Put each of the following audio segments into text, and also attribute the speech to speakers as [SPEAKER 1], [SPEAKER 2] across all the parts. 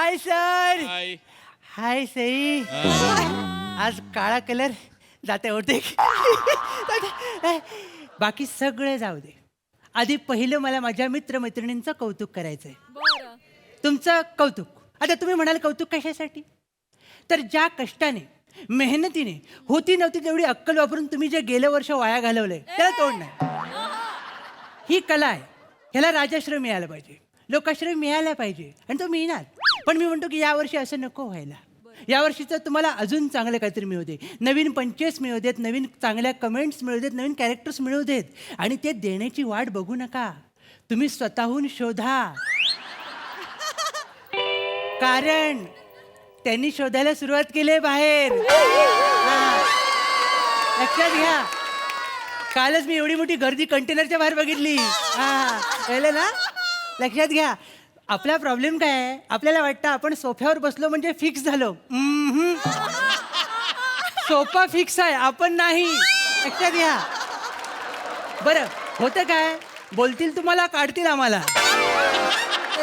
[SPEAKER 1] Hi sir.
[SPEAKER 2] हाय.
[SPEAKER 1] हाय सई. आज काळा colour जाते होते. बाकी सगळे जाऊ दे. आधी पहिलं मला माझ्या मित्रमैत्रिणींचं कौतुक करायचंय.
[SPEAKER 3] बरं.
[SPEAKER 1] तुमचं कौतुक. आता तुम्ही म्हणाल कौतुक कशासाठी? तर ज्या कष्टाने मेहनतीने होती नव्हती तेवढी अक्कल वापरून तुम्ही जे गेलं वर्ष वाया घालवलंय त्याला तोड नाही. ही कला आहे. ह्याला राजाश्रय मिळाला पाहिजे, लोकाश्रय मिळाला पाहिजे आणि तो मिळणार. पण मी म्हणतो की यावर्षी असं नको व्हायला. यावर्षीचं तुम्हाला अजून चांगलं काहीतरी मिळू दे. नवीन पंचेस मिळू देत, नवीन चांगल्या कमेंट्स मिळू देत, नवीन कॅरेक्टर्स मिळू देत. आणि ते देण्याची वाट बघू नका. तुम्ही स्वतःहून शोधा. कारण त्यांनी शोधायला सुरुवात केली आहे बाहेर. हा. लक्षात घ्या. कालच मी एवढी मोठी गर्दी कंटेनरच्या बाहेर बघितली. हा कळलं ना? लक्षात घ्या. आपला प्रॉब्लेम काय आहे? आपल्याला वाटतं आपण सोफ्यावर बसलो म्हणजे फिक्स झालो. सोफा फिक्स आहे, आपण नाही. लक्षात घ्या. बरं होतं काय? बोलतील तुम्हाला, काढतील आम्हाला.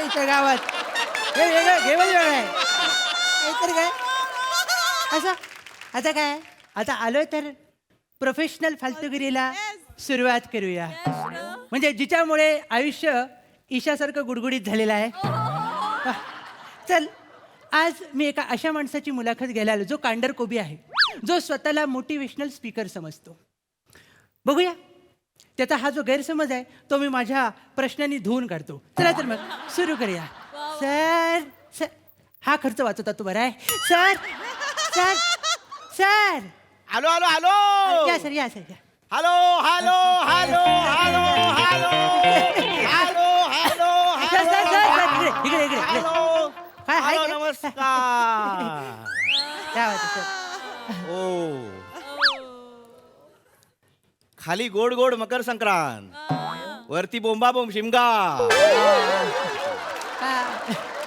[SPEAKER 1] इथं गावात हे वेगळं घेवल वेगळं आहे. तर काय असं आता काय? आता आलोय तर प्रोफेशनल फालतूगिरीला सुरुवात करूया. म्हणजे जिच्यामुळे आयुष्य ईशासारखं गुडगुडीत झालेलं आहे. चल, आज मी एका अशा माणसाची मुलाखत घ्यायला आलो जो कांडरकोबी आहे, जो स्वतःला मोटिवेशनल स्पीकर समजतो. बघूया त्याचा हा जो गैरसमज आहे तो मी माझ्या प्रश्नांनी धुवून काढतो. चला तर मग सुरू करूया. सर सर हा खर्च वाचवता तू बरा आहे. Sir sir sir
[SPEAKER 2] hello hello hello.
[SPEAKER 1] या सर, या सर, या.
[SPEAKER 2] Hello hello hello hello hello hello hello
[SPEAKER 1] sir sir sir sir इकडे इकडे इकडे इकडे.
[SPEAKER 2] हॅलो.
[SPEAKER 1] हाय हाय
[SPEAKER 2] हॅलो, नमस्कार.
[SPEAKER 1] क्या बात आहे सर.
[SPEAKER 2] ओ खाली गोड गोड मकर संक्रांत, वरती बोंबा बोंब शिमगा.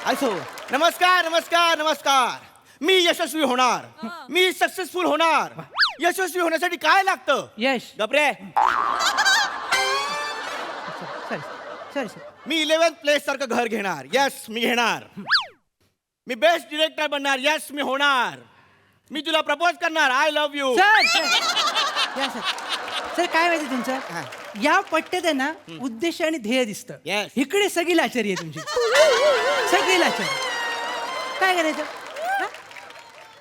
[SPEAKER 2] असो. नमस्कार नमस्कार नमस्कार. मी यशस्वी होणार, मी सक्सेसफुल होणार. यशस्वी होण्यासाठी काय लागतं?
[SPEAKER 1] यश.
[SPEAKER 2] गपरे.
[SPEAKER 1] सर सर सर
[SPEAKER 2] मी 11th प्लेस सारखं घर घेणार. यस मी घेणार. मी बेस्ट डिरेक्टर बनणार. यस मी होणार. मी तुला प्रपोज करणार. I love you.
[SPEAKER 1] Sir sir या सर. सर काय माहिती तुमचं? या पट्ट्यात आहे ना उद्देश आणि ध्येय दिसतं.
[SPEAKER 2] Yes.
[SPEAKER 1] इकडे सगळी लाचारी आहे तुमची. सगळी लाचारी. काय करायचं? हा?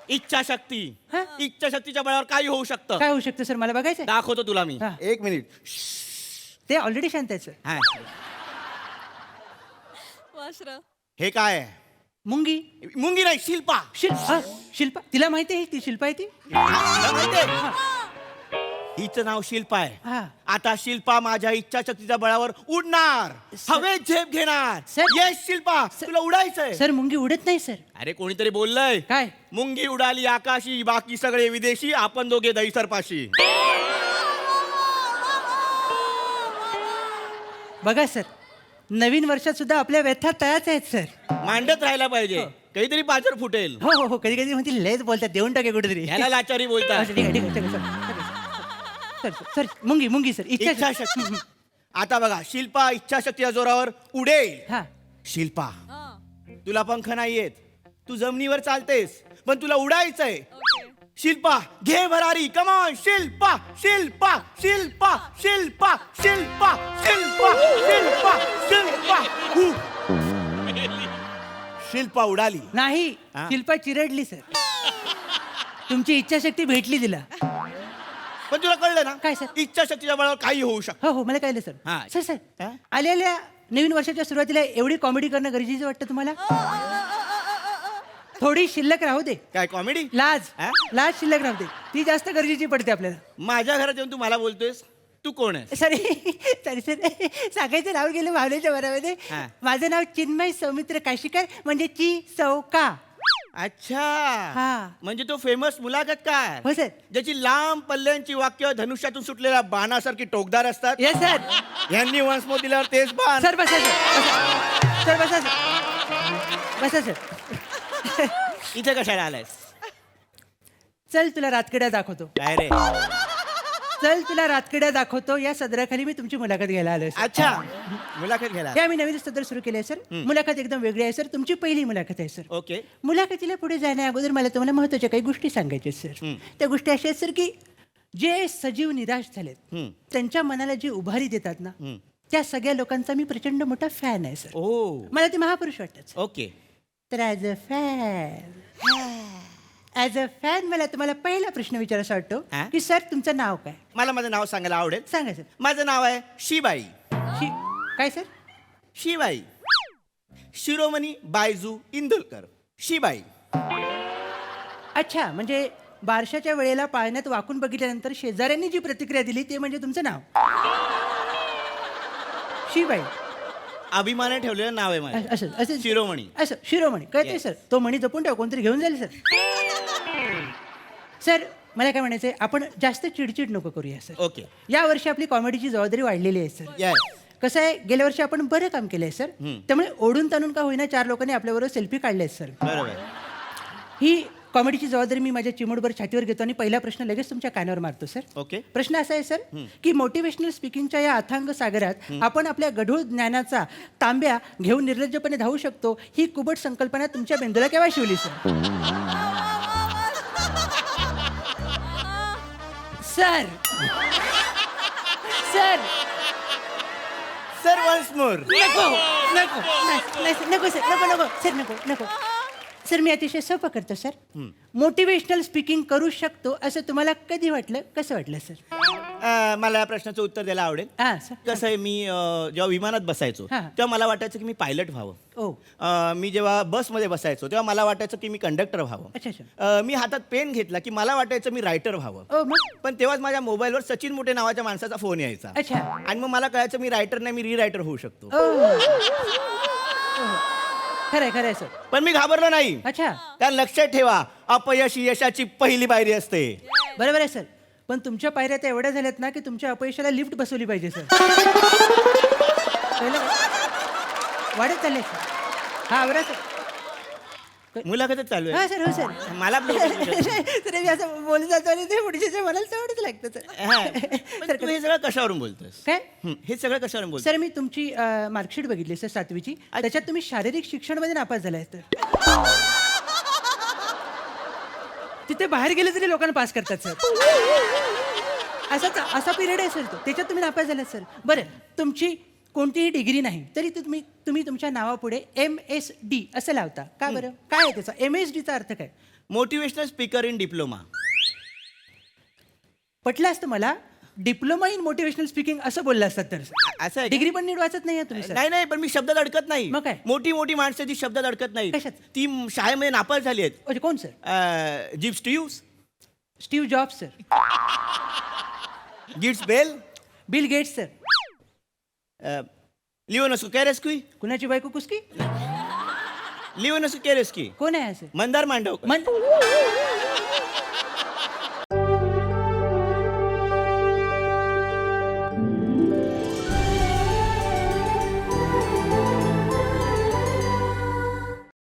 [SPEAKER 2] इच्छाशक्ती.
[SPEAKER 1] हा?
[SPEAKER 2] इच्छाशक्तीच्या बळावर काही होऊ शकतं.
[SPEAKER 1] काय होऊ शकतं सर? मला बघायचं.
[SPEAKER 2] दाखवतो तुला मी.
[SPEAKER 1] हा.
[SPEAKER 2] 1 मिनिट.
[SPEAKER 1] ते ऑलरेडी शांत आहे सर.
[SPEAKER 2] हा.
[SPEAKER 3] वाश्र.
[SPEAKER 2] हे काय आहे?
[SPEAKER 1] मुंगी.
[SPEAKER 2] मुंगी नाही, शिल्पा.
[SPEAKER 1] शिल्पा. तिला माहिती आहे ती शिल्पा आहे ती.
[SPEAKER 2] तुला माहितीये? हिचं नाव शिल्पा आहे.
[SPEAKER 1] हा.
[SPEAKER 2] आता शिल्पा माझ्या इच्छाशक्तीच्या बळावर उडणार, हवेत झेप घेणार.
[SPEAKER 1] सर.
[SPEAKER 2] येस शिल्पा, तुला उडायचंय.
[SPEAKER 1] सर मुंगी उडत नाही सर.
[SPEAKER 2] अरे कोणीतरी बोललंय.
[SPEAKER 1] काय?
[SPEAKER 2] मुंगी उडाली आकाशी, बाकी सगळे विदेशी, आपण दोघे दहीसरपाशी.
[SPEAKER 1] बघा सर, नवीन वर्षात सुद्धा आपल्या व्यथा तयाच आहेत सर.
[SPEAKER 2] मांडत राहायला पाहिजे. काहीतरी पाचर फुटेल.
[SPEAKER 1] हो हो हो. कधी कधी म्हणतील लयच बोलतात, देऊन टाके कुठेतरी.
[SPEAKER 2] ह्याला लाचारी बोलतात.
[SPEAKER 1] अच्छा, ठीक आहे ठीक आहे सर सर सर मुंगी मुंगी सर.
[SPEAKER 2] इच्छाशक्ती. आता बघा, शिल्पा इच्छाशक्तीच्या जोरावर उडेल.
[SPEAKER 1] हा.
[SPEAKER 2] शिल्पा, तुला पंख नाहीयेत, तू जमिनीवर चालतेस, पण तुला उडायचंय. शिल्पा घे भरारी. कमॉन शिल्पा शिल्पा शिल्पा शिल्पा शिल्पा शिल्पा शिल्पा शिल्पा. शिल्पा उडाली
[SPEAKER 1] नाही,
[SPEAKER 2] हा?
[SPEAKER 1] शिल्पा चिरडली सर. तुमची इच्छाशक्ती भेटली तिला.
[SPEAKER 2] पण तुला कळलं ना?
[SPEAKER 1] काय सर?
[SPEAKER 2] इच्छाशक्तीच्या बळावर काही होऊ शकतं.
[SPEAKER 1] हो हो मला कळलं
[SPEAKER 2] हा.
[SPEAKER 1] सर. सर
[SPEAKER 2] हा?
[SPEAKER 1] सर आलेल्या नवीन वर्षाच्या सुरुवातीला एवढी कॉमेडी करणं गरजेचं वाटतं तुम्हाला? थोडी शिल्लक राहू दे.
[SPEAKER 2] काय कॉमेडी?
[SPEAKER 1] लाज.
[SPEAKER 2] हा?
[SPEAKER 1] लाज शिल्लक राहू दे. ती जास्त गरजेची पडते आपल्याला.
[SPEAKER 2] माझ्या घरात येऊन तू मला बोलतोयस? तू कोण आहे?
[SPEAKER 1] सॉरी सॉरी सर, सांगायचं नाव गेलं भावनेच्या भरामध्ये.
[SPEAKER 2] हा.
[SPEAKER 1] माझं नाव चिन्मय सौमित्र काशीकर, म्हणजे ची चौका.
[SPEAKER 2] अच्छा.
[SPEAKER 1] हा.
[SPEAKER 2] म्हणजे तो फेमस मुलाखतकार.
[SPEAKER 1] हो सर.
[SPEAKER 2] ज्याची लांब पल्ल्यांची वाक्य धनुष्यातून सुटलेल्या बाणासारखी टोकदार असतात.
[SPEAKER 1] Yes sir.
[SPEAKER 2] यांनी वंशमोत दिल्यावर तेच बाण.
[SPEAKER 1] सर बसा सर. सर बसा सर. बसा सर.
[SPEAKER 2] इथे कशाला आलायस?
[SPEAKER 1] चल तुला रातकिड्या दाखवतो.
[SPEAKER 2] काय रे?
[SPEAKER 1] चल तुला रातकिड्या दाखवतो या सदराखाली मी तुमची मुलाखत घ्यायला आलोय सर.
[SPEAKER 2] अच्छा मुलाखत घ्यायला
[SPEAKER 1] हे आम्ही नवीन सदर सुरू केले सर. मुलाखत एकदम वेगळी आहे सर. तुमची पहिली मुलाखत आहे सर.
[SPEAKER 2] ओके
[SPEAKER 1] मुलाखतीला पुढे जाण्या अगोदर मला तुम्हाला महत्वाच्या काही गोष्टी सांगायच्या आहेत सर. त्या गोष्टी अशा आहेत सर की जे सजीव निराश झालेत त्यांच्या मनाला जी उभारी देतात ना त्या सगळ्या लोकांचा मी प्रचंड मोठा फॅन आहे सर.
[SPEAKER 2] ओ
[SPEAKER 1] मला ते महापुरुष वाटतात सर.
[SPEAKER 2] ओके
[SPEAKER 1] तर ॲज अ फॅन मला तुम्हाला पहिला प्रश्न विचारायचा वाटतो
[SPEAKER 2] हा?
[SPEAKER 1] की सर तुमचं नाव काय?
[SPEAKER 2] मला माझं नाव सांगायला आवडेल.
[SPEAKER 1] सांगा सर.
[SPEAKER 2] माझं नाव आहे शिबाई.
[SPEAKER 1] काय सर?
[SPEAKER 2] शिबाई शिरोमणी बायजू इंदुलकर शिबाई.
[SPEAKER 1] अच्छा म्हणजे बारशाच्या वेळेला पाळण्यात वाकून बघितल्यानंतर शेजाऱ्यांनी जी प्रतिक्रिया दिली ते म्हणजे तुमचं नाव शिबाई.
[SPEAKER 2] अभिमाने ठेवलेलं नाव आहे माझं.
[SPEAKER 1] असं असं
[SPEAKER 2] शिरोमणी.
[SPEAKER 1] असं शिरोमणी कळते
[SPEAKER 2] Yes.
[SPEAKER 1] सर. तो मणी जपून ठेव कोणतरी घेऊन जाईल सर. सर मला काय म्हणायचंय आपण जास्त चिडचिड नको करूया सर.
[SPEAKER 2] ओके
[SPEAKER 1] या वर्षी आपली कॉमेडीची जबाबदारी वाढलेली आहे सर.
[SPEAKER 2] येस
[SPEAKER 1] कसं आहे गेल्या वर्षी आपण बरं काम केलंय सर. त्यामुळे ओढून ताणून का होईना 4 लोकांनी आपल्याबरोबर सेल्फी काढले सर.
[SPEAKER 2] बरोबर.
[SPEAKER 1] ही कॉमेडीची जबाबदारी मी माझ्या चिमूटभर छातीवर घेतो आणि पहिला प्रश्न लगेच तुमच्या कानावर मारतो सर.
[SPEAKER 2] ओके
[SPEAKER 1] प्रश्न असा आहे सर की मोटिवेशनल स्पीकिंगच्या या अथांग सागरात आपण आपल्या गढूळ ज्ञानाचा तांब्या घेऊन निर्लज्जपणे धावू शकतो ही कुबट संकल्पना तुमच्या मेंदूला केव्हा शिवली sir? Sir sir
[SPEAKER 2] sir once more.
[SPEAKER 1] नको नको नाही सर, नको सर नको नको सर नको नको सर. मी अतिशय सोपं करतो सर. मोटिवेशनल स्पीकिंग करू शकतो असं तुम्हाला कधी वाटलं? कसं वाटलं सर?
[SPEAKER 2] मला या प्रश्नाचं उत्तर द्यायला आवडेल.
[SPEAKER 1] हां सर.
[SPEAKER 2] कसं आहे मी जेव्हा विमानात बसायचो
[SPEAKER 1] हा.
[SPEAKER 2] तेव्हा मला वाटायचं की मी पायलट व्हावं.
[SPEAKER 1] ओ
[SPEAKER 2] मी जेव्हा बसमध्ये बसायचो तेव्हा मला वाटायचं की मी कंडक्टर व्हावं.
[SPEAKER 1] अच्छा अच्छा.
[SPEAKER 2] मी हातात पेन घेतला की मला वाटायचं मी रायटर व्हावं.
[SPEAKER 1] ओ मग
[SPEAKER 2] पण तेव्हाच माझ्या मोबाईलवर सचिन मोठे नावाच्या माणसाचा फोन यायचा
[SPEAKER 1] अच्छा.
[SPEAKER 2] आणि मग मला कळायचं मी रायटर नाही मी रीरायटर होऊ शकतो.
[SPEAKER 1] खरंय खरंय सर.
[SPEAKER 2] पण मी घाबरलो नाही.
[SPEAKER 1] अच्छा
[SPEAKER 2] त्या लक्षात ठेवा अपयश ही यशाची पहिली पायरी असते.
[SPEAKER 1] बरोबर आहे सर. पण तुमच्या पायऱ्या त्या एवढ्या झाल्यात ना की तुमच्या अपयशाला लिफ्ट बसवली पाहिजे सर. कळलं का? वाढत चालले सर. हा बरं सर.
[SPEAKER 2] मुलाखतच चालू
[SPEAKER 1] हा
[SPEAKER 2] आहे.
[SPEAKER 1] सर हो सर.
[SPEAKER 2] मला
[SPEAKER 1] तर मी असं बोलत जातो आणि ते पुढच्या मनाला तेवढंच लागतं
[SPEAKER 2] हा.
[SPEAKER 1] सर.
[SPEAKER 2] पण तू हे सगळं कशावरून बोलतोस?
[SPEAKER 1] काय
[SPEAKER 2] हे सगळं कशावरून बोलतोस?
[SPEAKER 1] सर मी तुमची मार्कशीट बघितली सर 7वीची. त्याच्यात तुम्ही शारीरिक शिक्षणमध्ये नापास झालाय तर तिथे बाहेर गेले तरी लोकांना पास करतात सर. असा पिरियड आहे सर तो. त्याच्यात तुम्ही नापास झालात सर. बरं तुमची कोणतीही डिग्री नाही तरी तुम्ही तुमच्या नावापुढे MSD असं लावता का बरं? काय आहे त्याचा MSDचा अर्थ काय?
[SPEAKER 2] Motivational speaker in diploma.
[SPEAKER 1] पटलं असतं मला डिप्लोमा इन मोटिवेशनल स्पीकिंग असं बोललं असतात तर
[SPEAKER 2] असं आहे का?
[SPEAKER 1] डिग्री पण नीट वाचत नाही तुम्ही सर.
[SPEAKER 2] नाही नाही पण मी शब्दात अडकत नाही.
[SPEAKER 1] मग काय?
[SPEAKER 2] मोठी मोठी माणसं जी शब्दात अडकत नाही
[SPEAKER 1] कशात?
[SPEAKER 2] ती शाळेमध्ये नापास झाली आहेत.
[SPEAKER 1] म्हणजे कोण सर?
[SPEAKER 2] जिप स्टीव्स,
[SPEAKER 1] स्टीव्ह जॉब्स सर.
[SPEAKER 2] गिट्स बेल,
[SPEAKER 1] बिल गेट्स सर.
[SPEAKER 2] लिओनस्कू कॅरेस्की,
[SPEAKER 1] कुणाची बायको कुसकी?
[SPEAKER 2] लिओनस्कू कॅरेस्की,
[SPEAKER 1] कोण आहे असं?
[SPEAKER 2] मंदार मांडवकर.